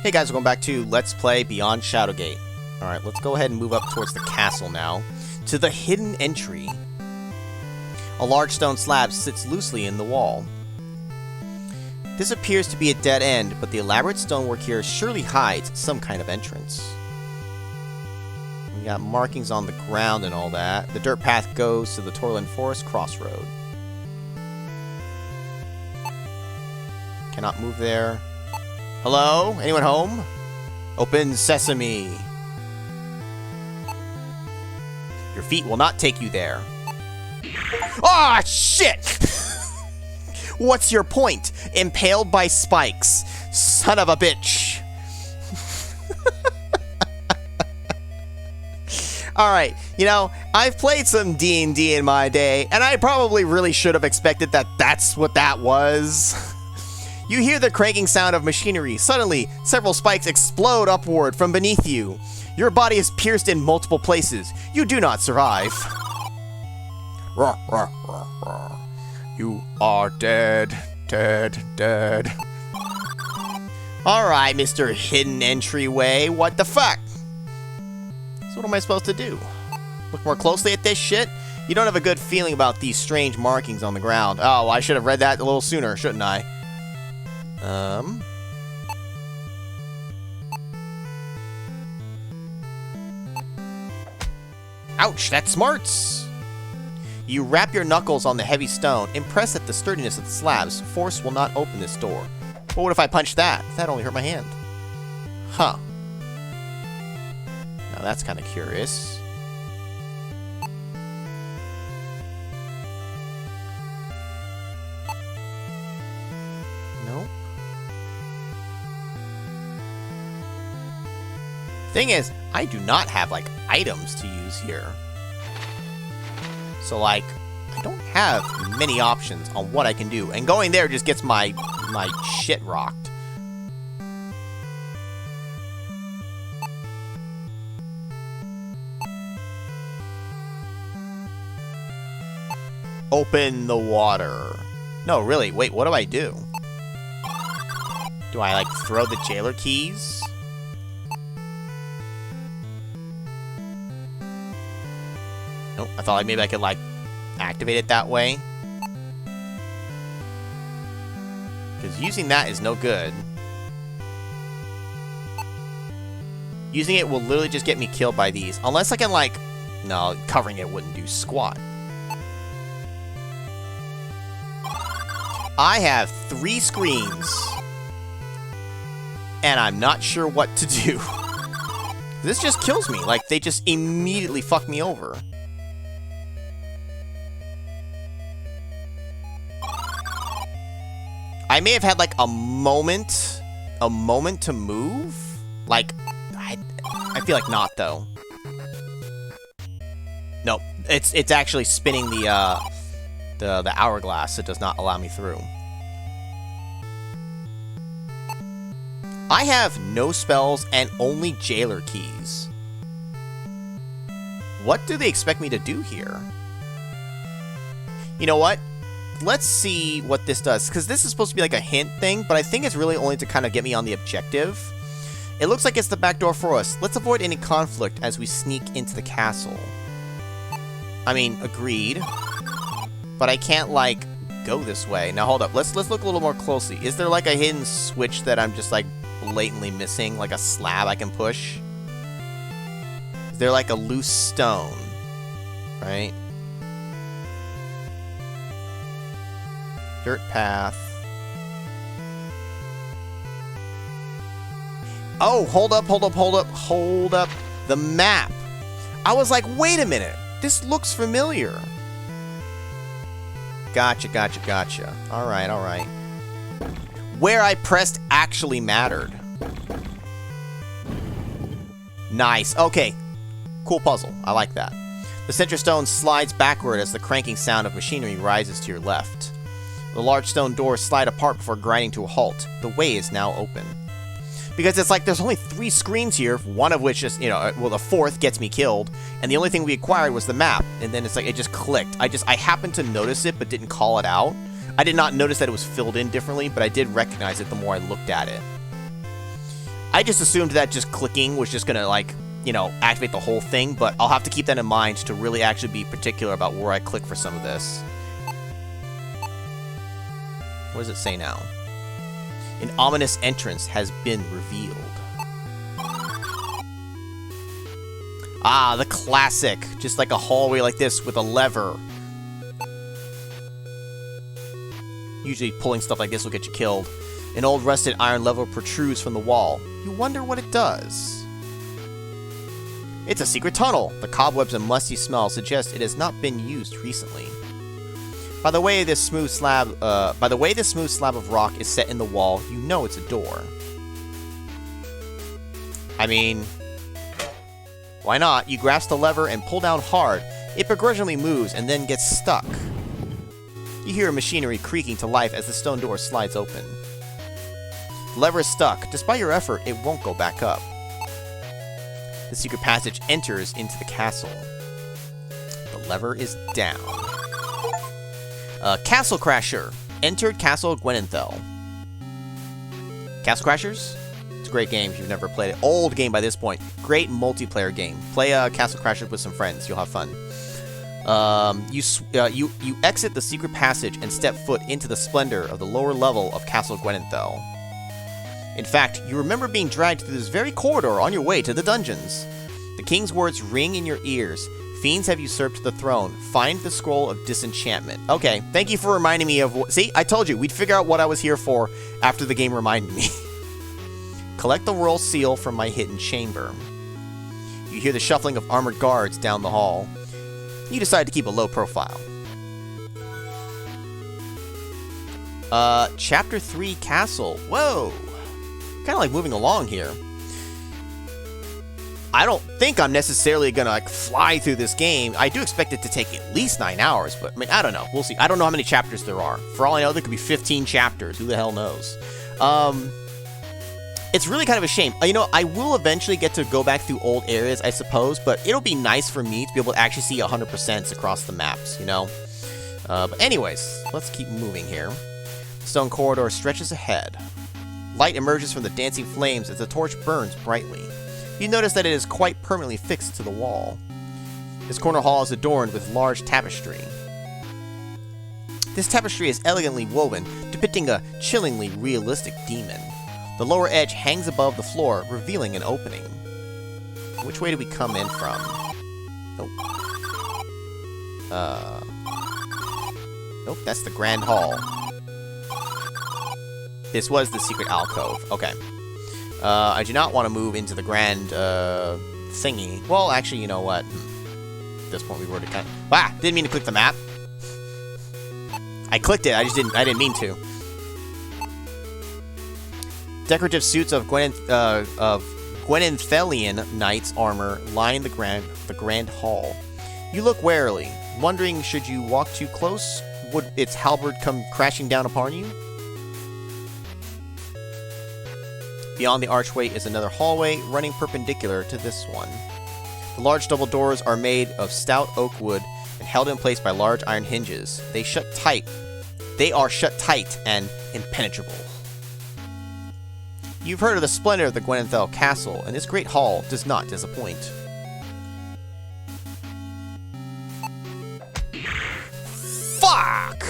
Hey guys, welcome back to Let's Play Beyond Shadowgate. Alright, let's go ahead and move up towards the castle now. To the hidden entry. A large stone slab sits loosely in the wall. This appears to be a dead end, but the elaborate stonework here surely hides some kind of entrance. We got markings on the ground and all that. The dirt path goes to the Torland Forest crossroad. Cannot move there. Hello? Anyone home? Open sesame. Your feet will not take you there. Ah, shit! What's your point? Impaled by spikes. Son of a bitch. Alright, you know, I've played some D&D in my day, and I probably really should have expected that that's what that was. You hear the cranking sound of machinery. Suddenly, several spikes explode upward from beneath you. Your body is pierced in multiple places. You do not survive. You are dead, dead, dead. Alright, Mr. Hidden Entryway, what the fuck? So what am I supposed to do? Look more closely at this shit? You don't have a good feeling about these strange markings on the ground. Oh, I should have read that a little sooner, shouldn't I? Ouch, that smarts! You wrap your knuckles on the heavy stone, impressed at the sturdiness of the slabs. Force will not open this door. But what if I punch that? That only hurt my hand. Huh. Now that's kind of curious. Nope. Thing is, I do not have, like, items to use here. So, like, I don't have many options on what I can do. And going there just gets my shit rocked. Open the water. No, really, wait, what do I do? Do I, like, throw the jailer keys? Nope, I thought like maybe I could like activate it that way. Because using that is no good. Using it will literally just get me killed by these. Unless I can like... No, covering it wouldn't do squat. I have 3 screens. And I'm not sure what to do. This just kills me. Like, they just immediately fuck me over. I may have had like a moment to move. Like, I feel like not though. Nope, it's actually spinning the hourglass. It does not allow me through. I have no spells and only jailer keys. What do they expect me to do here? You know what? Let's see what this does, because this is supposed to be like a hint thing, but I think it's really only to kind of get me on the objective. It looks like it's the back door for us. Let's avoid any conflict as we sneak into the castle. I mean, agreed. But I can't, like, go this way. Now, hold up. Let's look a little more closely. Is there, like, a hidden switch that I'm just, like, blatantly missing? Like a slab I can push? Is there, like, a loose stone? Right? Dirt path. Oh, hold up. The map. I was like, wait a minute. This looks familiar. Gotcha. Alright. Where I pressed actually mattered. Nice. Okay. Cool puzzle. I like that. The center stone slides backward as the cranking sound of machinery rises to your left. The large stone doors slide apart before grinding to a halt. The way is now open. Because it's like there's only 3 screens here, one of which is, you know, well, the 4th gets me killed, and the only thing we acquired was the map. And then it's like, it just clicked. I happened to notice it, but didn't call it out. I did not notice that it was filled in differently, but I did recognize it the more I looked at it. I just assumed that just clicking was just gonna, like, you know, activate the whole thing, but I'll have to keep that in mind to really actually be particular about where I click for some of this. What does it say now? An ominous entrance has been revealed. Ah, the classic. Just like a hallway like this with a lever. Usually pulling stuff like this will get you killed. An old rusted iron lever protrudes from the wall. You wonder what it does. It's a secret tunnel. The cobwebs and musty smell suggest it has not been used recently. By the way this smooth slab of rock is set in the wall, you know it's a door. I mean, why not? You grasp the lever and pull down hard. It begrudgingly moves and then gets stuck. You hear machinery creaking to life as the stone door slides open. The lever is stuck. Despite your effort, it won't go back up. The secret passage enters into the castle. The lever is down. Castle Crasher. Entered Castle Gwenenthel. Castle Crashers? It's a great game if you've never played it. Old game by this point. Great multiplayer game. Play Castle Crashers with some friends. You'll have fun. You exit the secret passage and step foot into the splendor of the lower level of Castle Gwenenthel. In fact, you remember being dragged through this very corridor on your way to the dungeons. The king's words ring in your ears. Fiends have usurped the throne. Find the scroll of disenchantment. Okay, thank you for reminding me of what... See, I told you, we'd figure out what I was here for after the game reminded me. Collect the royal seal from my hidden chamber. You hear the shuffling of armored guards down the hall. You decide to keep a low profile. Chapter 3 Castle. Whoa! Kind of like moving along here. I don't think I'm necessarily gonna like fly through this game. I do expect it to take at least 9 hours, but I mean, I don't know. We'll see. I don't know how many chapters there are. For all I know, there could be 15 chapters. Who the hell knows? It's really kind of a shame. You know, I will eventually get to go back through old areas, I suppose, but it'll be nice for me to be able to actually see 100% across the maps, you know? But anyways, let's keep moving here. The stone corridor stretches ahead. Light emerges from the dancing flames as the torch burns brightly. You notice that it is quite permanently fixed to the wall. This corner hall is adorned with large tapestry. This tapestry is elegantly woven, depicting a chillingly realistic demon. The lower edge hangs above the floor, revealing an opening. Which way do we come in from? Nope. Nope, that's the grand hall. This was the secret alcove. Okay. I do not want to move into the grand, thingy. Well, actually, you know what? At this point, we've already kind of... Ah! Didn't mean to click the map. I clicked it, I didn't mean to. Decorative suits of Gwenenthelian knights' armor line the grand hall. You look warily, wondering should you walk too close? Would its halberd come crashing down upon you? Beyond the archway is another hallway running perpendicular to this one. The large double doors are made of stout oak wood and held in place by large iron hinges. They are shut tight and impenetrable. You've heard of the splendor of the Gwenenthel Castle, and this great hall does not disappoint. Fuck!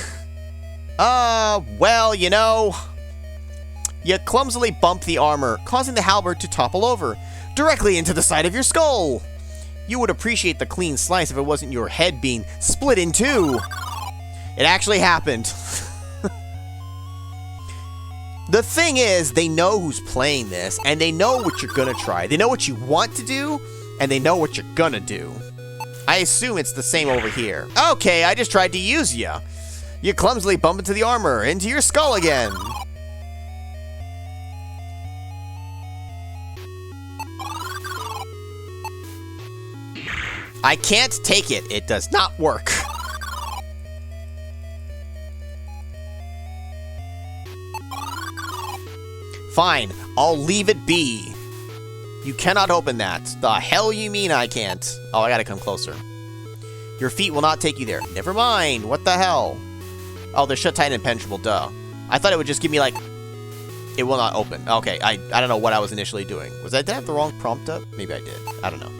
Well, you know... You clumsily bump the armor, causing the halberd to topple over, directly into the side of your skull! You would appreciate the clean slice if it wasn't your head being split in two! It actually happened. The thing is, they know who's playing this, and they know what you're gonna try. They know what you want to do, and they know what you're gonna do. I assume it's the same over here. Okay, I just tried to use ya. You clumsily bump into the armor, into your skull again. I can't take it. It does not work. Fine, I'll leave it be. You cannot open that. The hell you mean I can't? Oh, I gotta come closer. Your feet will not take you there. Never mind, what the hell? Oh, they're shut tight and impenetrable, duh. I thought it would just give me, like... It will not open. Okay, I don't know what I was initially doing. Did I have the wrong prompt up? Maybe I did. I don't know.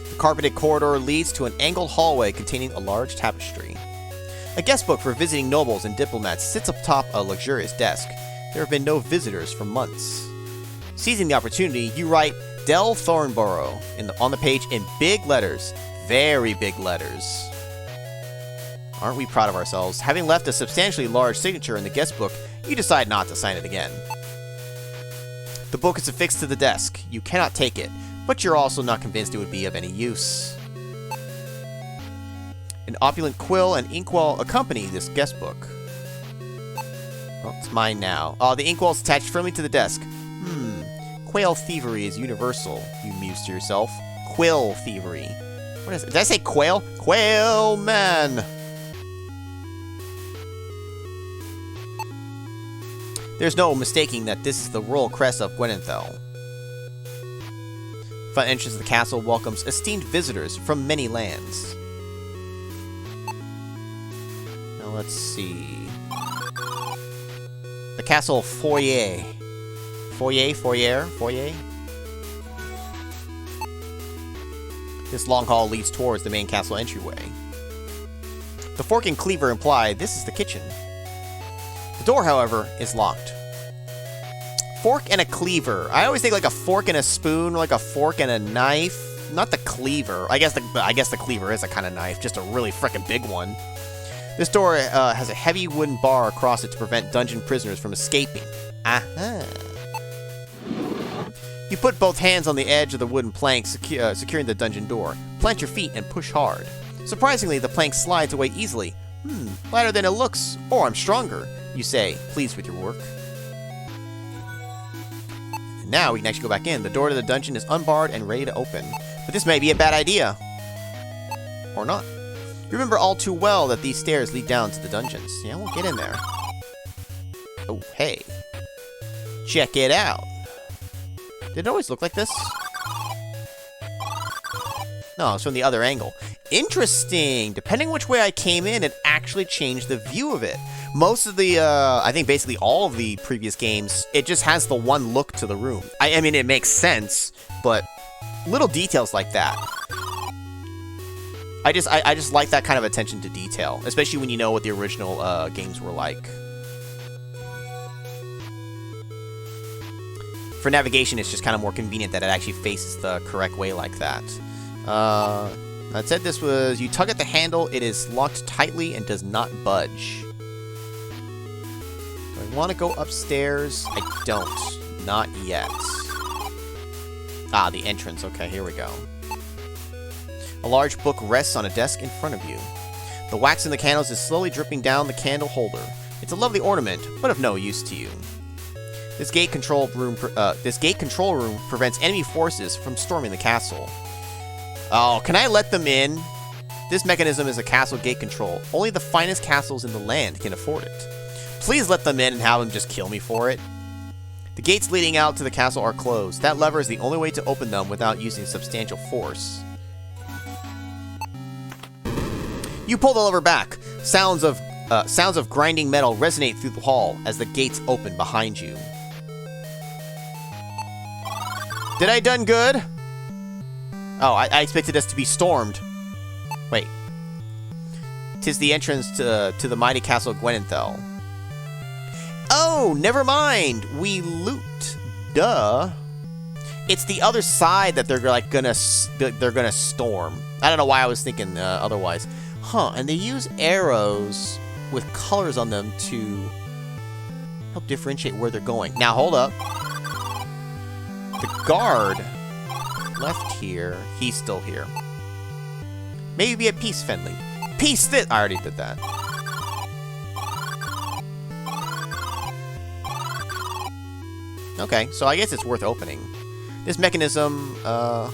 The carpeted corridor leads to an angled hallway containing a large tapestry. A guest book for visiting nobles and diplomats sits atop a luxurious desk. There have been no visitors for months. Seizing the opportunity, you write Del Thornborough on the page in big letters. Very big letters. Aren't we proud of ourselves? Having left a substantially large signature in the guest book, you decide not to sign it again. The book is affixed to the desk. You cannot take it, but you're also not convinced it would be of any use. An opulent quill and inkwell accompany this guest book. Well, it's mine now. The inkwell is attached firmly to the desk. Quail thievery is universal, you muse to yourself. Quill thievery. What is it? Did I say quail? Quail man! There's no mistaking that this is the royal crest of Gwenenthal. Front entrance of the castle welcomes esteemed visitors from many lands. Now let's see. The castle Foyer. Foyer. This long hall leads towards the main castle entryway. The fork and cleaver imply this is the kitchen. The door, however, is locked. Fork and a cleaver. I always think like a fork and a spoon, like a fork and a knife. Not the cleaver. I guess the cleaver is a kind of knife, just a really frickin' big one. This door has a heavy wooden bar across it to prevent dungeon prisoners from escaping. Aha. You put both hands on the edge of the wooden plank, securing the dungeon door. Plant your feet and push hard. Surprisingly, the plank slides away easily. Lighter than it looks, or I'm stronger, you say, pleased with your work. And now we can actually go back in. The door to the dungeon is unbarred and ready to open. But this may be a bad idea. Or not. You remember all too well that these stairs lead down to the dungeons. Yeah, we'll get in there. Oh, hey. Check it out. Did it always look like this? No, it's from the other angle. Interesting! Depending which way I came in, it actually changed the view of it. Most of the, I think basically all of the previous games, it just has the one look to the room. I mean, it makes sense, but little details like that. I just like that kind of attention to detail, especially when you know what the original games were like. For navigation, it's just kind of more convenient that it actually faces the correct way like that. That said, this was... You tug at the handle, it is locked tightly and does not budge. Do I want to go upstairs? I don't. Not yet. Ah, the entrance. Okay, here we go. A large book rests on a desk in front of you. The wax in the candles is slowly dripping down the candle holder. It's a lovely ornament, but of no use to you. This gate control room prevents enemy forces from storming the castle. Oh, can I let them in? This mechanism is a castle gate control. Only the finest castles in the land can afford it. Please let them in and have them just kill me for it. The gates leading out to the castle are closed. That lever is the only way to open them without using substantial force. You pull the lever back. Sounds of grinding metal resonate through the hall as the gates open behind you. Did I done good? Oh, I expected us to be stormed. Wait. 'Tis the entrance to the mighty castle Gwenenthal. Oh, never mind. We loot. Duh. It's the other side that they're like gonna storm. I don't know why I was thinking otherwise. Huh? And they use arrows with colors on them to help differentiate where they're going. Now hold up. The guard left here. He's still here. Maybe be at peace, Fenley. Peace this. I already did that. Okay, so I guess it's worth opening. This mechanism, oh,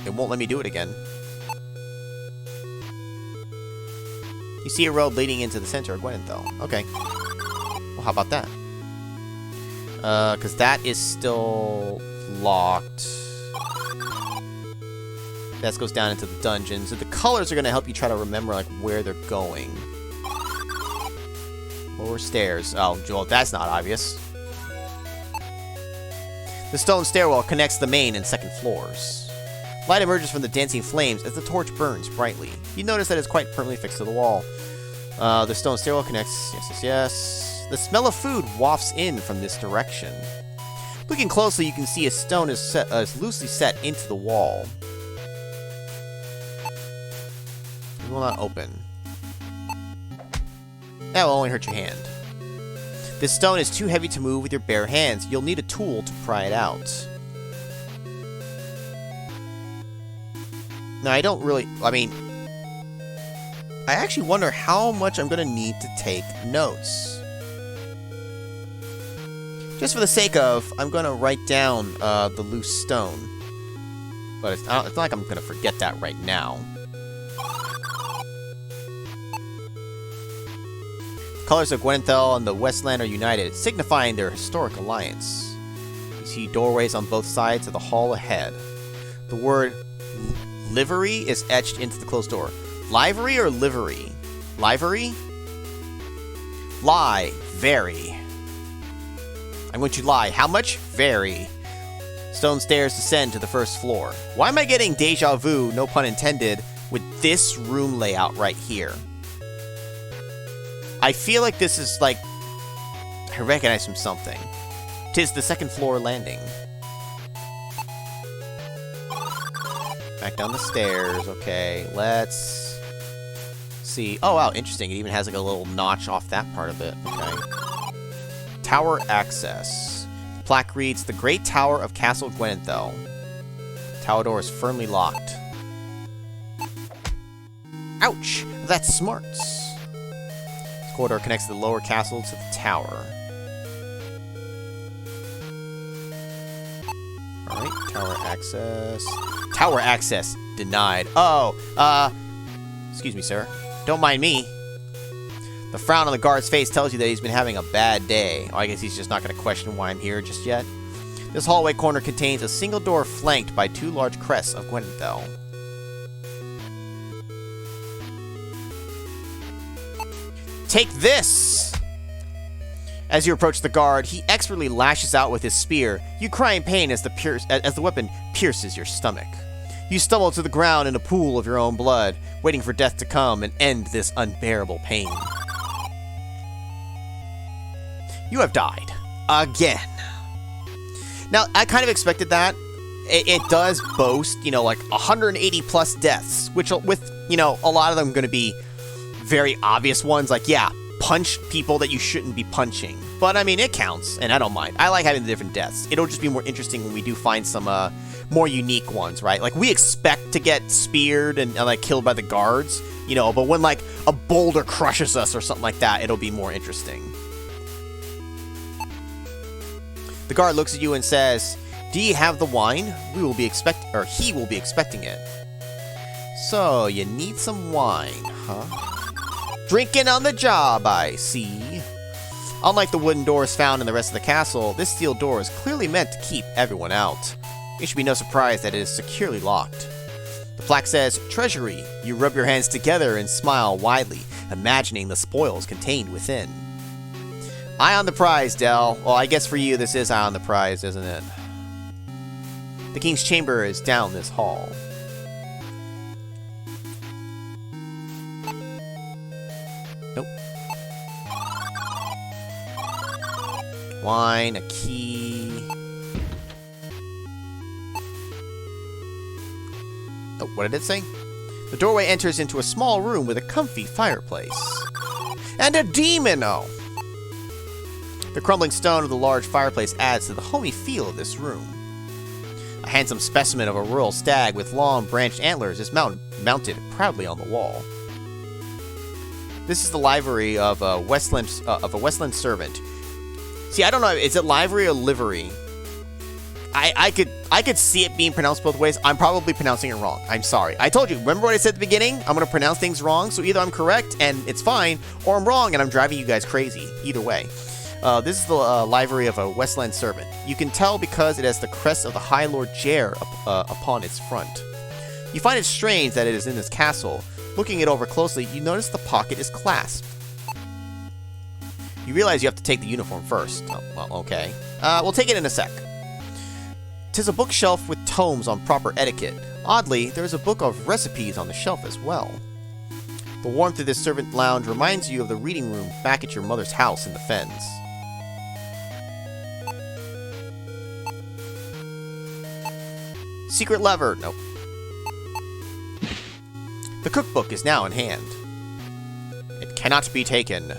it won't let me do it again. You see a road leading into the center of Gwenenthal. Okay. Well, how about that? Because that is still locked. That goes down into the dungeons. And the colors are going to help you try to remember, like, where they're going. Lower stairs. Oh, Joel, that's not obvious. The stone stairwell connects the main and second floors. Light emerges from the dancing flames as the torch burns brightly. You notice that it's quite firmly fixed to the wall. The stone stairwell connects. Yes. The smell of food wafts in from this direction. Looking closely, you can see a stone is loosely set into the wall. It will not open. That will only hurt your hand. This stone is too heavy to move with your bare hands. You'll need a tool to pry it out. Now, I don't really... I mean... I actually wonder how much I'm going to need to take notes. Just for the sake of, I'm going to write down the loose stone. But it's not like I'm going to forget that right now. The colors of Gwenethel and the Westland are united, signifying their historic alliance. You see doorways on both sides of the hall ahead. The word livery is etched into the closed door. Livery or livery? Livery? Lie. Very. I'm going to lie. How much? Very. Stone stairs descend to the first floor. Why am I getting deja vu, no pun intended, with this room layout right here? I feel like this is like... I recognize from something. 'Tis the second floor landing. Back down the stairs. Okay, let's see. Oh, wow, interesting. It even has like a little notch off that part of it. Okay. Tower access. The plaque reads, The Great Tower of Castle Gwenethel. Tower door is firmly locked. Ouch! That smarts. This corridor connects the lower castle to the tower. Alright, tower access. Tower access denied. Oh, excuse me, sir. Don't mind me. The frown on the guard's face tells you that he's been having a bad day. Oh, I guess he's just not going to question why I'm here just yet. This hallway corner contains a single door flanked by two large crests of Gwenethel. Take this! As you approach the guard, he expertly lashes out with his spear. You cry in pain as the weapon pierces your stomach. You stumble to the ground in a pool of your own blood, waiting for death to come and end this unbearable pain. You have died. Again. Now, I kind of expected that. It does boast, you know, like 180 plus deaths, which with, you know, a lot of them going to be very obvious ones, like, yeah, punch people that you shouldn't be punching. But, I mean, it counts, and I don't mind. I like having the different deaths. It'll just be more interesting when we do find some more unique ones, right? Like, we expect to get speared and like, killed by the guards, you know, but when, like, a boulder crushes us or something like that, it'll be more interesting. The guard looks at you and says, Do you have the wine? He will be expecting it. So, you need some wine, huh? Drinking on the job, I see. Unlike the wooden doors found in the rest of the castle, this steel door is clearly meant to keep everyone out. It should be no surprise that it is securely locked. The plaque says, Treasury. You rub your hands together and smile widely, imagining the spoils contained within. Eye on the prize, Del. Well, I guess for you this is eye on the prize, isn't it? The king's chamber is down this hall. Nope. Wine, a key. Oh, what did it say? The doorway enters into a small room with a comfy fireplace. And a demon! Oh! The crumbling stone of the large fireplace adds to the homey feel of this room. A handsome specimen of a royal stag with long branched antlers is mounted proudly on the wall. This is the livery of a Westland servant. See, I don't know, is it livery or livery? I could see it being pronounced both ways. I'm probably pronouncing it wrong. I'm sorry. I told you, remember what I said at the beginning? I'm going to pronounce things wrong, so either I'm correct and it's fine, or I'm wrong and I'm driving you guys crazy. Either way. This is the livery of a Westland servant. You can tell because it has the crest of the High Lord Jair upon its front. You find it strange that it is in this castle. Looking it over closely, you notice the pocket is clasped. You realize you have to take the uniform first. Oh, well, okay. We'll take it in a sec. 'Tis a bookshelf with tomes on proper etiquette. Oddly, there is a book of recipes on the shelf as well. The warmth of this servant lounge reminds you of the reading room back at your mother's house in the Fens. Secret lever. Nope. The cookbook is now in hand. It cannot be taken.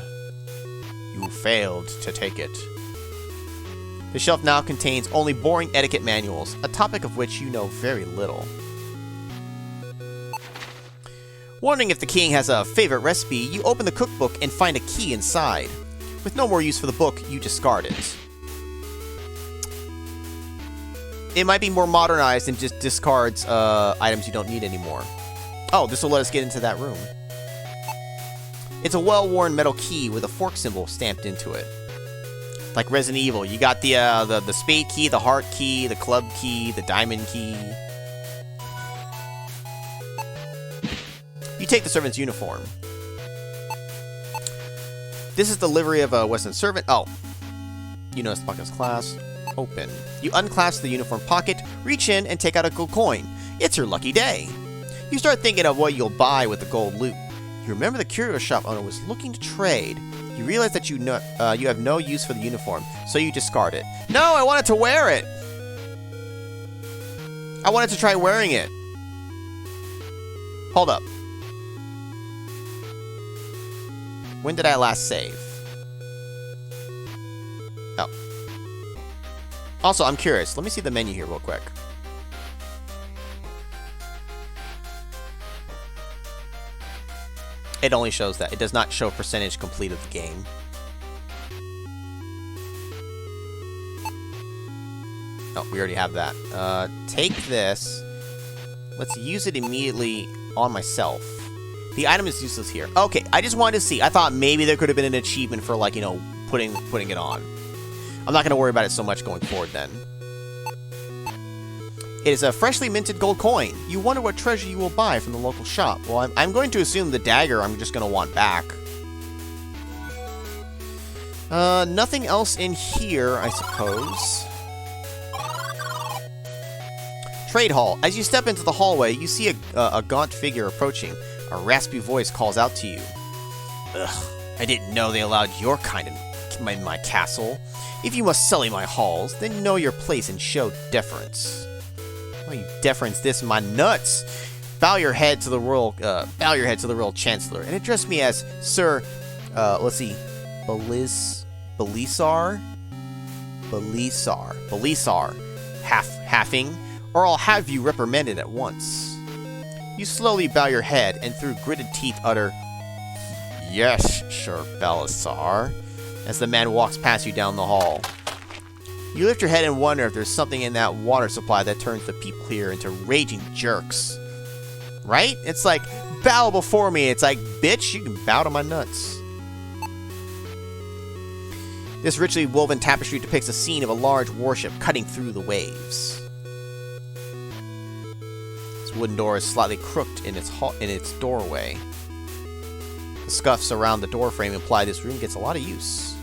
You failed to take it. The shelf now contains only boring etiquette manuals, a topic of which you know very little. Wondering if the king has a favorite recipe, you open the cookbook and find a key inside. With no more use for the book, you discard it. It might be more modernized and just discards items you don't need anymore. Oh, this will let us get into that room. It's a well-worn metal key with a fork symbol stamped into it. Like Resident Evil, you got the spade key, the heart key, the club key, the diamond key. You take the servant's uniform. This is the livery of a Western servant. Oh. You notice the pocket's class. Open. You unclasp the uniform pocket, reach in, and take out a gold coin. It's your lucky day. You start thinking of what you'll buy with the gold loot. You remember the curio shop owner was looking to trade. You realize that you have no use for the uniform, so you discard it. No, I wanted to wear it! I wanted to try wearing it. Hold up. When did I last save? Oh. Also, I'm curious. Let me see the menu here real quick. It only shows that. It does not show percentage complete of the game. Oh, we already have that. Take this. Let's use it immediately on myself. The item is useless here. Okay, I just wanted to see. I thought maybe there could have been an achievement for, like, you know, putting it on. I'm not going to worry about it so much going forward then. It is a freshly minted gold coin. You wonder what treasure you will buy from the local shop. Well, I'm going to assume the dagger I'm just going to want back. Nothing else in here, I suppose. Trade hall. As you step into the hallway, you see a gaunt figure approaching. A raspy voice calls out to you. Ugh, I didn't know they allowed your kind in my castle. If you must sully my halls, then know your place and show deference. Oh, you deference this in my nuts! Bow your head to the royal chancellor, and address me as Sir. Let's see, Belisar, halfing, or I'll have you reprimanded at once. You slowly bow your head, and through gritted teeth utter, "Yes, Sir Belisar," as the man walks past you down the hall. You lift your head and wonder if there's something in that water supply that turns the people here into raging jerks. Right? It's like, bow before me. It's like, bitch, you can bow to my nuts. This richly woven tapestry depicts a scene of a large warship cutting through the waves. This wooden door is slightly crooked in its doorway. The scuffs around the doorframe imply this room gets a lot of use.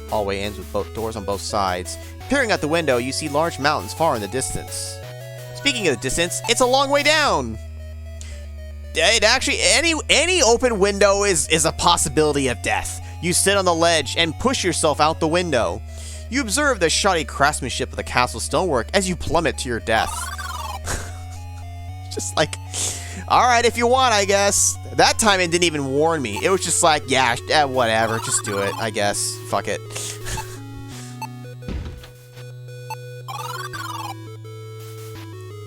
Hallway ends with both doors on both sides. Peering out the window, you see large mountains far in the distance. Speaking of the distance, it's a long way down. It actually, any open window is a possibility of death. You sit on the ledge and push yourself out the window. You observe the shoddy craftsmanship of the castle stonework as you plummet to your death. Just like, alright, if you want, I guess. That time it didn't even warn me. It was just like, yeah, whatever, just do it, I guess. Fuck it.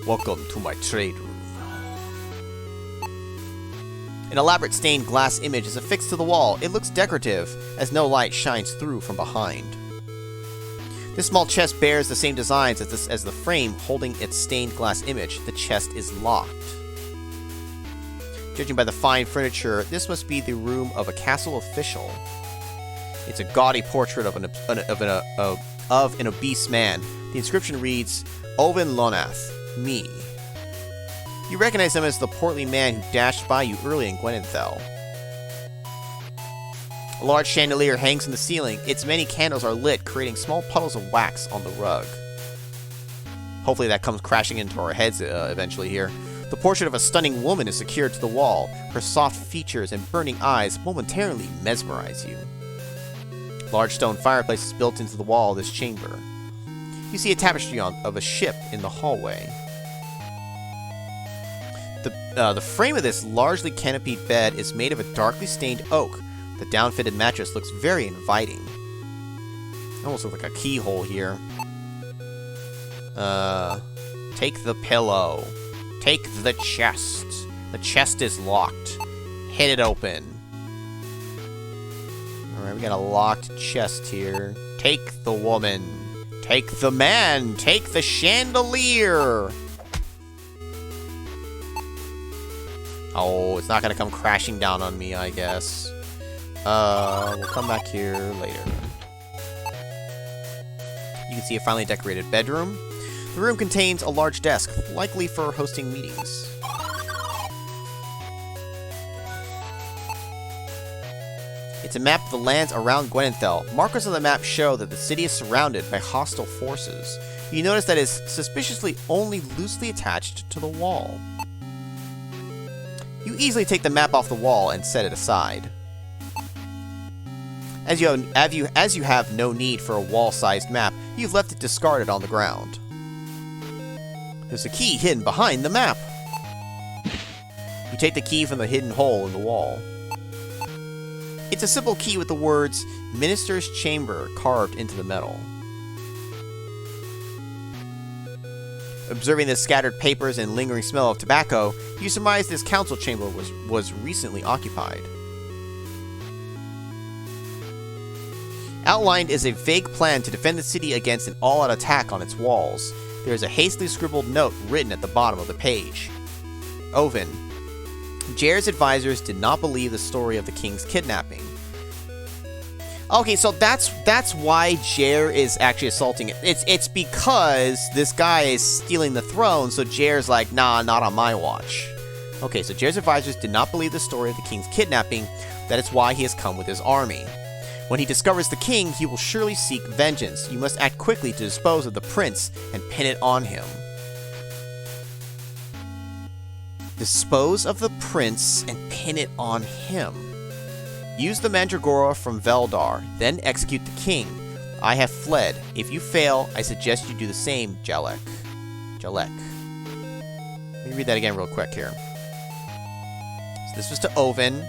Welcome to my trade room. An elaborate stained glass image is affixed to the wall. It looks decorative, as no light shines through from behind. This small chest bears the same designs as the frame holding its stained glass image. The chest is locked. Judging by the fine furniture, this must be the room of a castle official. It's a gaudy portrait of an obese man. The inscription reads, Owen Lonath, me. You recognize him as the portly man who dashed by you early in Gwenenthal. A large chandelier hangs from the ceiling. Its many candles are lit, creating small puddles of wax on the rug. Hopefully that comes crashing into our heads eventually here. The portrait of a stunning woman is secured to the wall. Her soft features and burning eyes momentarily mesmerize you. Large stone fireplace is built into the wall of this chamber. You see a tapestry of a ship in the hallway. The frame of this largely canopied bed is made of a darkly stained oak. The down-fitted mattress looks very inviting. Almost looks like a keyhole here. Take the pillow. Take the chest. The chest is locked. Hit it open. Alright, we got a locked chest here. Take the woman. Take the man. Take the chandelier. Oh, it's not gonna come crashing down on me, I guess. We'll come back here later. You can see a finely decorated bedroom. The room contains a large desk, likely for hosting meetings. It's a map of the lands around Gwenenthal. Markers on the map show that the city is surrounded by hostile forces. You notice that it is suspiciously only loosely attached to the wall. You easily take the map off the wall and set it aside. As you have no need for a wall-sized map, you've left it discarded on the ground. There's a key hidden behind the map. You take the key from the hidden hole in the wall. It's a simple key with the words, Minister's Chamber, carved into the metal. Observing the scattered papers and lingering smell of tobacco, you surmise this council chamber was recently occupied. Outlined is a vague plan to defend the city against an all-out attack on its walls. There is a hastily scribbled note written at the bottom of the page. Oven. Jair's advisors did not believe the story of the king's kidnapping. Okay, so that's why Jair is actually assaulting it. It's because this guy is stealing the throne, so Jair's like, nah, not on my watch. Okay, so Jair's advisors did not believe the story of the king's kidnapping. That is why he has come with his army. When he discovers the king, he will surely seek vengeance. You must act quickly to dispose of the prince and pin it on him. Dispose of the prince and pin it on him. Use the Mandragora from Veldar, then execute the king. I have fled. If you fail, I suggest you do the same, Jalek. Let me read that again real quick here. So this was to Oven.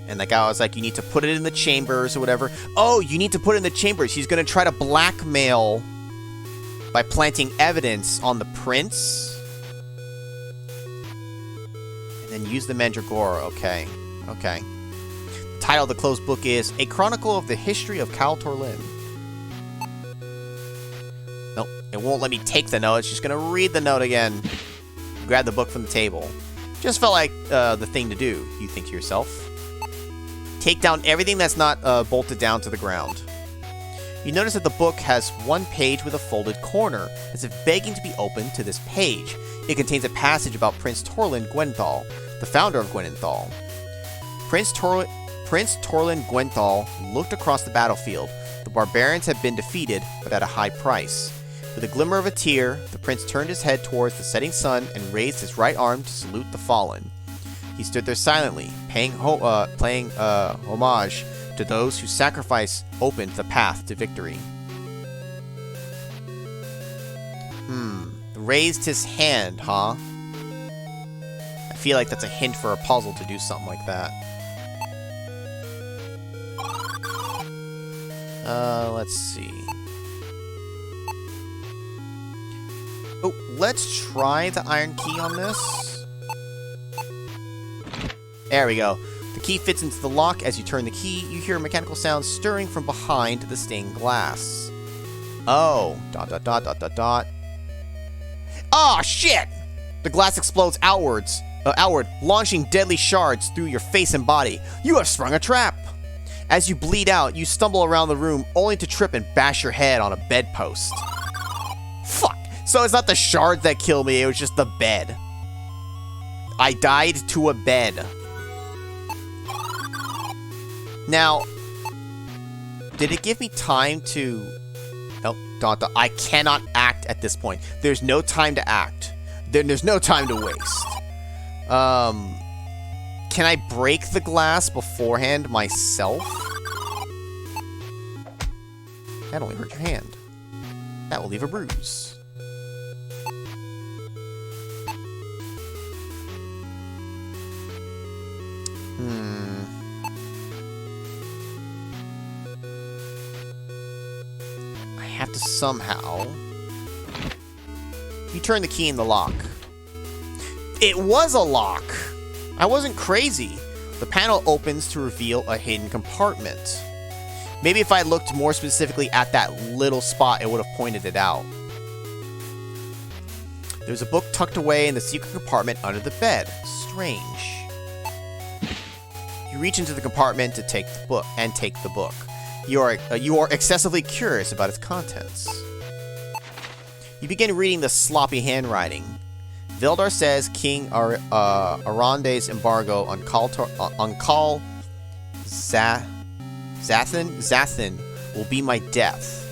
And the guy was like, you need to put it in the chambers or whatever. Oh, you need to put it in the chambers. He's going to try to blackmail by planting evidence on the prince. And then use the Mandragora. Okay. Okay. The title of the closed book is A Chronicle of the History of Kal Torlin. Nope. It won't let me take the note. It's just going to read the note again. Grab the book from the table. Just felt like the thing to do, you think to yourself. Take down everything that's not bolted down to the ground. You notice that the book has one page with a folded corner, as if begging to be opened to this page. It contains a passage about Prince Torlin Gwenthal, the founder of Gwenenthal. Prince Torlin Gwenthal looked across the battlefield. The barbarians had been defeated, but at a high price. With a glimmer of a tear, the prince turned his head towards the setting sun and raised his right arm to salute the fallen. He stood there silently, paying homage to those whose sacrifice opened the path to victory. Raised his hand, huh? I feel like that's a hint for a puzzle to do something like that. Let's see. Oh, let's try the iron key on this. There we go. The key fits into the lock. As you turn the key, you hear a mechanical sound stirring from behind the stained glass. Oh, ... Oh, shit! The glass explodes outward, launching deadly shards through your face and body. You have sprung a trap! As you bleed out, you stumble around the room, only to trip and bash your head on a bedpost. Fuck! So it's not the shards that killed me, it was just the bed. I died to a bed. Now, did it give me time to... Oh, I cannot act at this point. There's no time to act. There's no time to waste. Can I break the glass beforehand myself? That only hurt your hand. That will leave a bruise. I have to somehow... You turn the key in the lock. It was a lock! I wasn't crazy. The panel opens to reveal a hidden compartment. Maybe if I looked more specifically at that little spot, it would have pointed it out. There's a book tucked away in the secret compartment under the bed. Strange. You reach into the compartment to take the book, You are excessively curious about its contents. You begin reading the sloppy handwriting. Veldar says King Arande's embargo on Kal Zathan will be my death.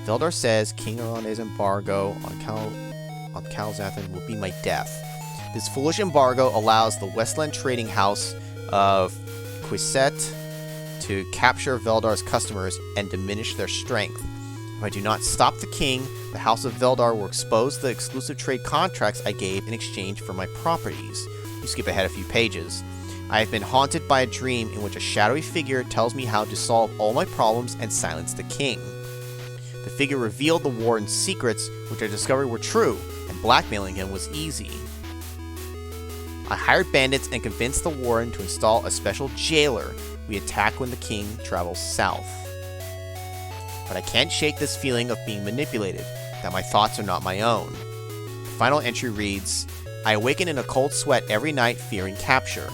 Veldar says King Arande's embargo on Kal Zathan will be my death. This foolish embargo allows the Westland trading house of Quiset to capture Veldar's customers and diminish their strength. If I do not stop the king, the House of Veldar will expose the exclusive trade contracts I gave in exchange for my properties. You skip ahead a few pages. I have been haunted by a dream in which a shadowy figure tells me how to solve all my problems and silence the king. The figure revealed the warden's secrets, which I discovered were true, and blackmailing him was easy. I hired bandits and convinced the warden to install a special jailer. We attack when the king travels south. But I can't shake this feeling of being manipulated, that my thoughts are not my own. The final entry reads, I awaken in a cold sweat every night fearing capture.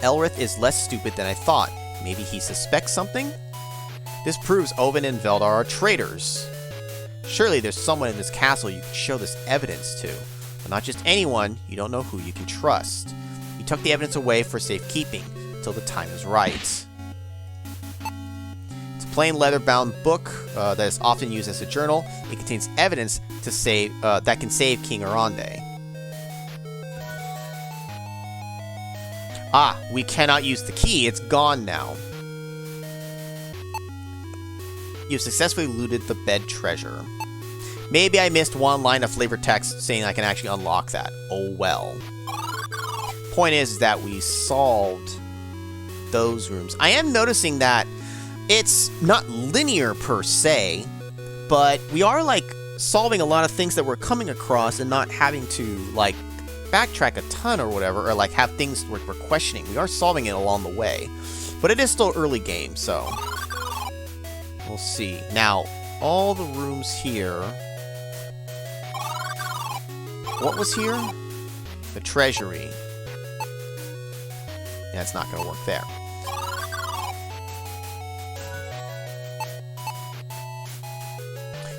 Elrith is less stupid than I thought. Maybe he suspects something? This proves Owen and Veldar are traitors. Surely there's someone in this castle you can show this evidence to. But not just anyone, you don't know who you can trust. You tuck the evidence away for safekeeping, until the time is right. It's a plain leather-bound book that is often used as a journal. It contains evidence to save that can save King Arande. Ah, we cannot use the key. It's gone now. You've successfully looted the bed treasure. Maybe I missed one line of flavor text saying I can actually unlock that. Oh well. Point is that we solved those rooms. I am noticing that it's not linear per se, but we are like solving a lot of things that we're coming across and not having to like backtrack a ton or whatever, or like have things we're questioning. We are solving it along the way, but it is still early game, so we'll see. Now, all the rooms here. What was here? The treasury. Yeah, it's not going to work there.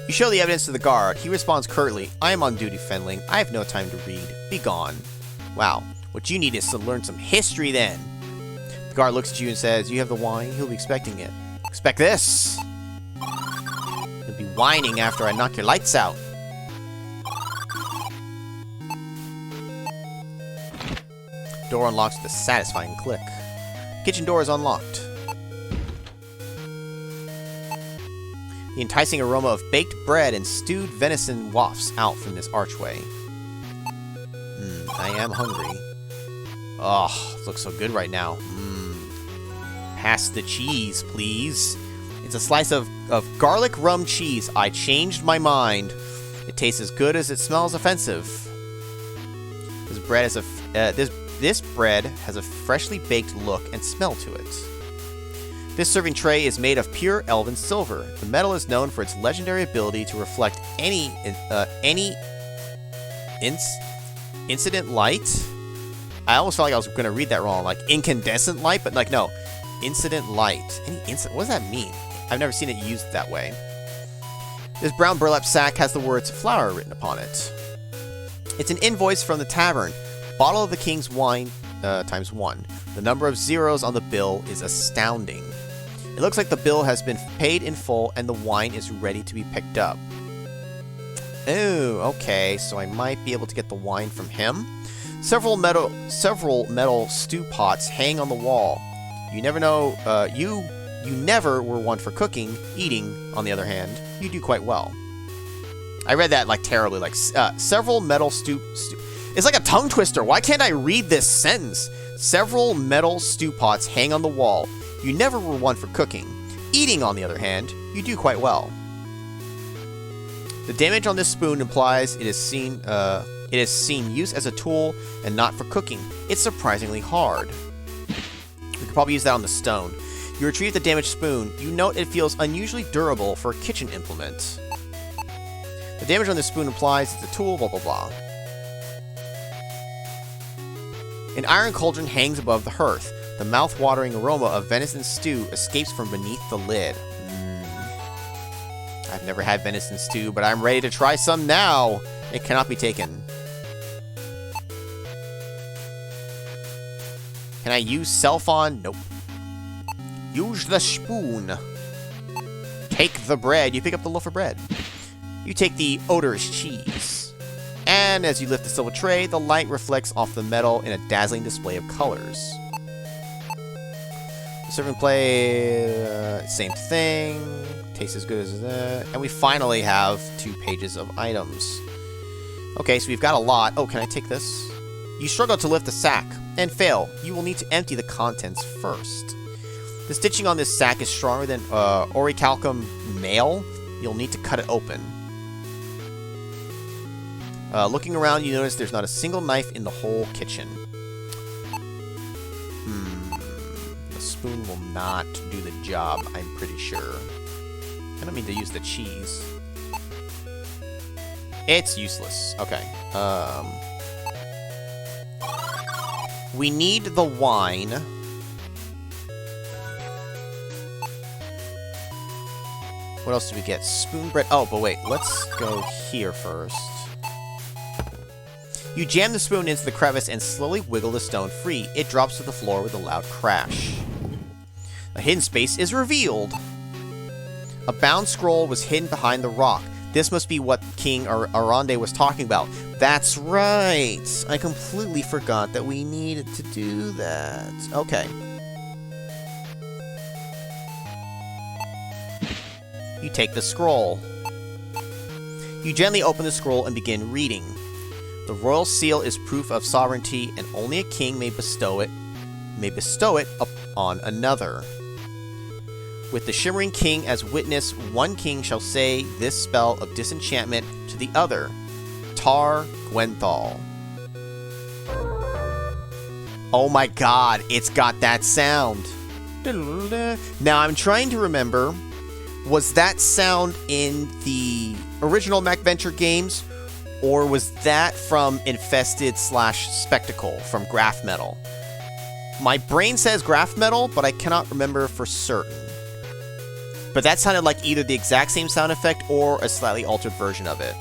You show the evidence to the guard. He responds curtly, I am on duty, Fenling. I have no time to read. Be gone. Wow. What you need is to learn some history then. The guard looks at you and says, you have the wine? He'll be expecting it. Expect this. You'll be whining after I knock your lights out. Door unlocks with a satisfying click. Kitchen door is unlocked. The enticing aroma of baked bread and stewed venison wafts out from this archway. I am hungry. Oh, it looks so good right now. Pass the cheese, please. It's a slice of garlic rum cheese. I changed my mind. It tastes as good as it smells offensive. This bread is This bread has a freshly baked look and smell to it. This serving tray is made of pure elven silver. The metal is known for its legendary ability to reflect any incident light. I almost felt like I was going to read that wrong, like incandescent light, but like no, incident light. What does that mean? I've never seen it used that way. This brown burlap sack has the words flour written upon it. It's an invoice from the tavern. Bottle of the king's wine ×1. The number of zeros on the bill is astounding. It looks like the bill has been paid in full and the wine is ready to be picked up. Oh, okay, so I might be able to get the wine from him. Several metal stew pots hang on the wall. You never know, you never were one for cooking. Eating, on the other hand, you do quite well. I read that, like, terribly, like, several metal stew... It's like a tongue twister. Why can't I read this sentence? Several metal stew pots hang on the wall. You never were one for cooking. Eating, on the other hand, you do quite well. The damage on this spoon implies it is seen use as a tool and not for cooking. It's surprisingly hard. We could probably use that on the stone. You retrieve the damaged spoon. You note it feels unusually durable for a kitchen implement. The damage on this spoon implies it's a tool, blah blah blah. An iron cauldron hangs above the hearth. The mouth-watering aroma of venison stew escapes from beneath the lid. I've never had venison stew, but I'm ready to try some now. It cannot be taken. Can I use self-on? Nope. Use the spoon. Take the bread. You pick up the loaf of bread. You take the odorous cheese. And as you lift the silver tray, the light reflects off the metal in a dazzling display of colors. The serving plate, same thing. Tastes as good as that. And we finally have 2 pages of items. Okay, so we've got a lot. Oh, can I take this? You struggle to lift the sack and fail. You will need to empty the contents first. The stitching on this sack is stronger than orichalcum mail. You'll need to cut it open. Looking around, you notice there's not a single knife in the whole kitchen. The spoon will not do the job, I'm pretty sure. I don't mean to use the cheese. It's useless. Okay. We need the wine. What else do we get? Spoon bread. Oh, but wait. Let's go here first. You jam the spoon into the crevice and slowly wiggle the stone free. It drops to the floor with a loud crash. A hidden space is revealed. A bound scroll was hidden behind the rock. This must be what King Arande was talking about. That's right. I completely forgot that we needed to do that. Okay. You take the scroll. You gently open the scroll and begin reading. The royal seal is proof of sovereignty, and only a king may bestow it upon another. With the Shimmering King as witness, one king shall say this spell of disenchantment to the other. Tar Gwenthal. Oh my god, it's got that sound. Now I'm trying to remember, was that sound in the original MacVenture games, or was that from Infested / Spectacle from Graph Metal? My brain says Graph Metal, but I cannot remember for certain. But that sounded like either the exact same sound effect or a slightly altered version of it.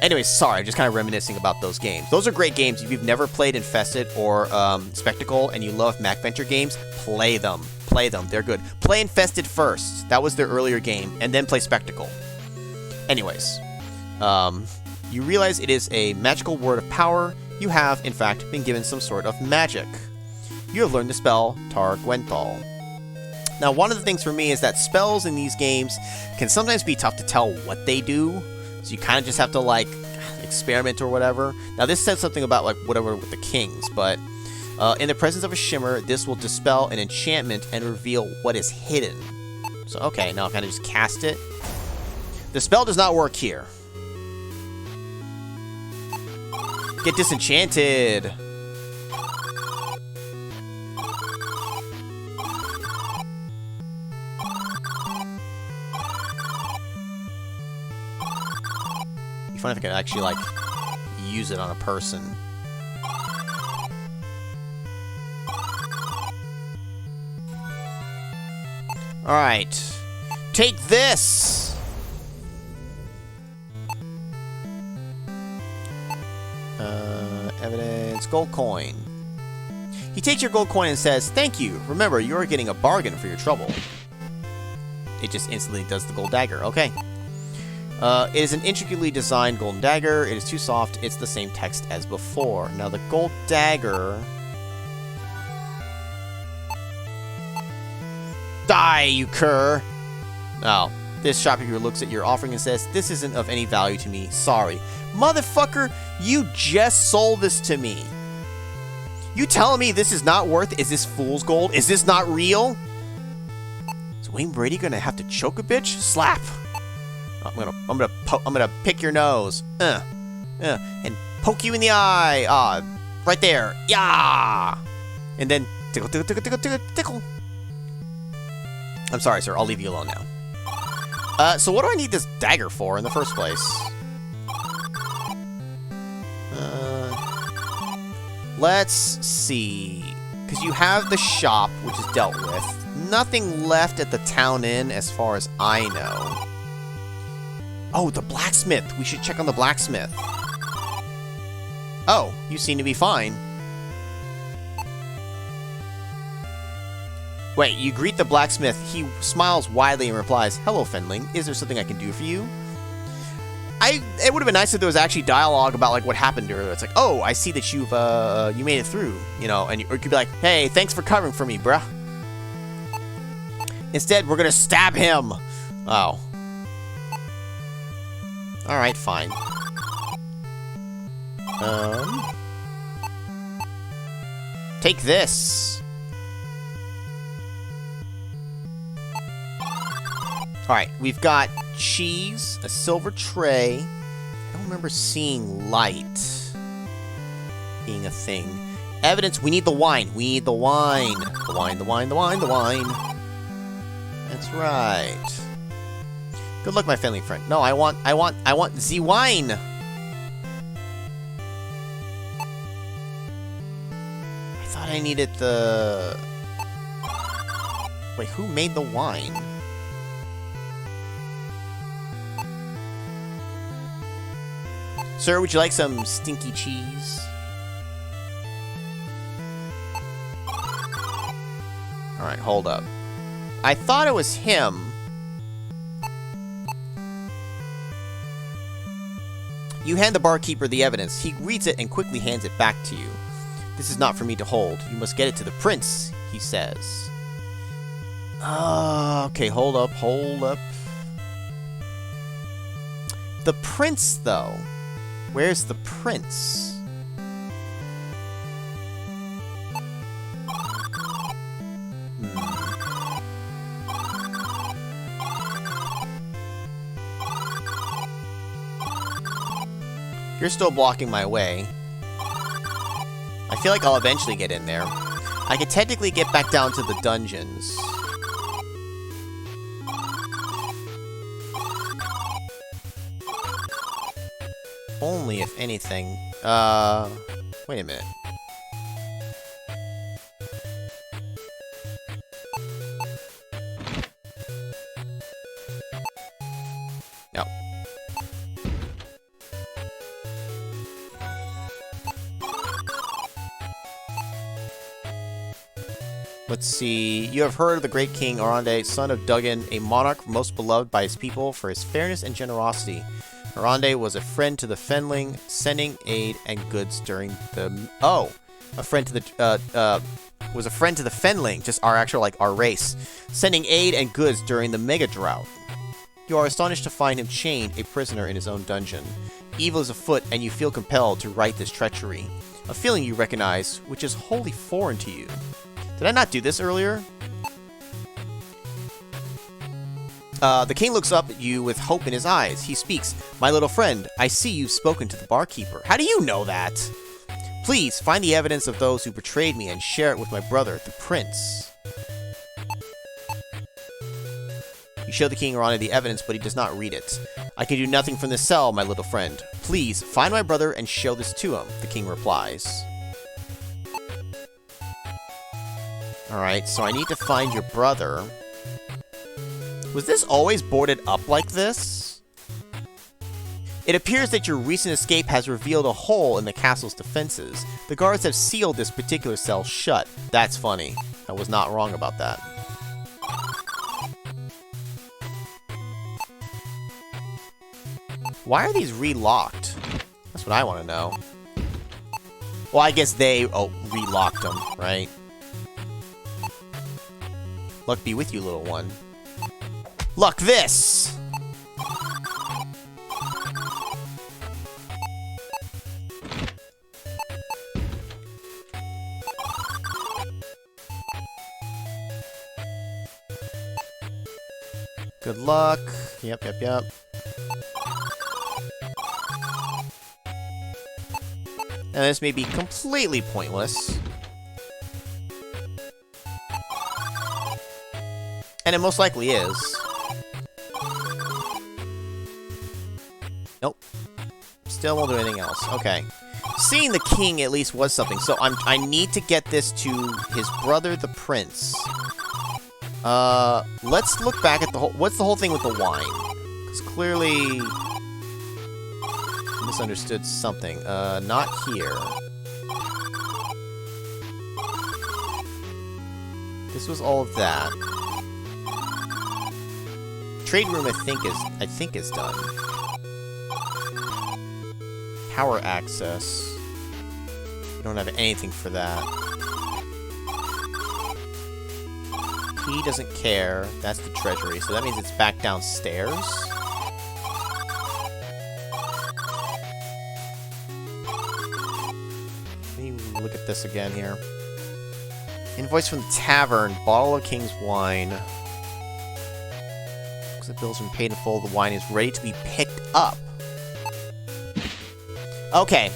Anyways, sorry, just kind of reminiscing about those games. Those are great games. If you've never played Infested or Spectacle and you love MacVenture games, play them. Play them. They're good. Play Infested first. That was their earlier game. And then play Spectacle. Anyways, you realize it is a magical word of power. You have, in fact, been given some sort of magic. You have learned the spell Tar Gwenthal. Now, one of the things for me is that spells in these games can sometimes be tough to tell what they do. So you kind of just have to, like, experiment or whatever. Now, this says something about, like, whatever with the kings, but in the presence of a shimmer, this will dispel an enchantment and reveal what is hidden. So, okay, now I kind of just cast it. The spell does not work here. Get disenchanted. It'd be fun if I could actually, like, use it on a person. Alright. Take this! Evidence. Gold coin. He takes your gold coin and says, "Thank you. Remember, you are getting a bargain for your trouble." It just instantly does the gold dagger. Okay. It is an intricately designed golden dagger. It is too soft. It's the same text as before. Now, the gold dagger... Die, you cur! Oh. This shopkeeper looks at your offering and says, "This isn't of any value to me. Sorry." Motherfucker, you just sold this to me. You telling me this is not worth... Is this fool's gold? Is this not real? Is Wayne Brady gonna have to choke a bitch? Slap! I'm gonna pick your nose. And poke you in the eye. Right there. Yeah! And then tickle, tickle, tickle, tickle, tickle, tickle. I'm sorry, sir. I'll leave you alone now. So what do I need this dagger for in the first place? Let's see. Because you have the shop, which is dealt with. Nothing left at the town inn as far as I know. Oh, the blacksmith. We should check on the blacksmith. Oh, you seem to be fine. Wait, you greet the blacksmith. He smiles widely and replies, "Hello, Fendling. Is there something I can do for you?" It would have been nice if there was actually dialogue about like what happened earlier. It's like, "Oh, I see that you made it through," you know, or you could be like, "Hey, thanks for covering for me, bruh." Instead, we're gonna stab him. Oh. Alright, fine. Take this. Alright, we've got cheese, a silver tray. I don't remember seeing light being a thing. Evidence, we need the wine. We need the wine. The wine, the wine, the wine, the wine. That's right. Good luck, my family friend. No, I want the wine. I thought I needed the... Wait, who made the wine? Sir, would you like some stinky cheese? Alright, hold up. I thought it was him. You hand the barkeeper the evidence. He reads it and quickly hands it back to you. "This is not for me to hold. You must get it to the prince," he says. Okay, hold up, hold up. The prince, though. Where's the prince? You're still blocking my way. I feel like I'll eventually get in there. I could technically get back down to the dungeons. Only if anything. Wait a minute. No. Let's see. You have heard of the great King Arande, son of Duggan, a monarch most beloved by his people for his fairness and generosity. Arande was a friend to the Fendling, sending aid and goods during the... Oh! Was a friend to the Fendling, just our actual, like, our race, sending aid and goods during the Mega Drought. You are astonished to find him chained, a prisoner in his own dungeon. Evil is afoot, and you feel compelled to right this treachery. A feeling you recognize, which is wholly foreign to you. Did I not do this earlier? The king looks up at you with hope in his eyes. He speaks. "My little friend, I see you've spoken to the barkeeper." How do you know that? "Please, find the evidence of those who betrayed me and share it with my brother, the prince." You show the king Arana the evidence, but he does not read it. "I can do nothing from this cell, my little friend. Please, find my brother and show this to him," the king replies. Alright, so I need to find your brother. Was this always boarded up like this? It appears that your recent escape has revealed a hole in the castle's defenses. The guards have sealed this particular cell shut. That's funny. I was not wrong about that. Why are these re-locked? That's what I want to know. Well, I guess they re-locked them, right? Luck be with you, little one. Luck this! Good luck. Yep. And this may be completely pointless. And it most likely is. Nope. Still won't do anything else. Okay. Seeing the king at least was something. So I need to get this to his brother, the prince. Let's look back at the whole... What's the whole thing with the wine? Because clearly... misunderstood something. Not here. This was all of that. Trade room, I think is done. Power access. We don't have anything for that. He doesn't care. That's the treasury, so that means it's back downstairs. Let me look at this again here. Invoice from the tavern. Bottle of King's wine. Because the bill's been paid in full, the wine is ready to be picked up. Okay,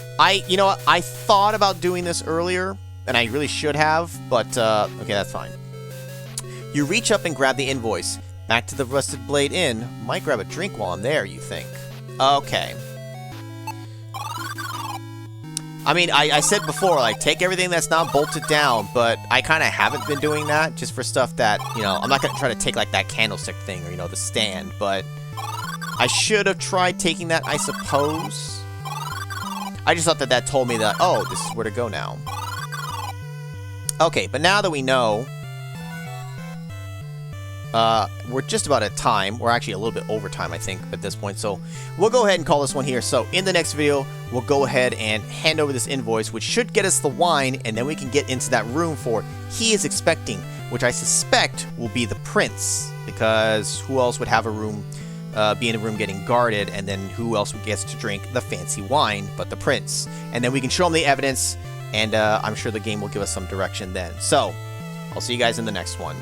you know what? I thought about doing this earlier, and I really should have, but, okay, that's fine. You reach up and grab the invoice. Back to the Rusted Blade Inn. Might grab a drink while I'm there, you think. Okay. I mean, I said before, like, take everything that's not bolted down, but I kind of haven't been doing that, just for stuff that, you know, I'm not going to try to take, like, that candlestick thing, or, you know, the stand, but I should have tried taking that, I suppose. I just thought that that told me that, oh, this is where to go now. Okay, but now that we know... we're just about at time. We're actually a little bit over time, I think, at this point. So we'll go ahead and call this one here. So in the next video, we'll go ahead and hand over this invoice, which should get us the wine, and then we can get into that room for he is expecting, which I suspect will be the prince, because who else would have a room, be in a room getting guarded, and then who else gets to drink the fancy wine but the prince? And then we can show him the evidence, and I'm sure the game will give us some direction then. So I'll see you guys in the next one.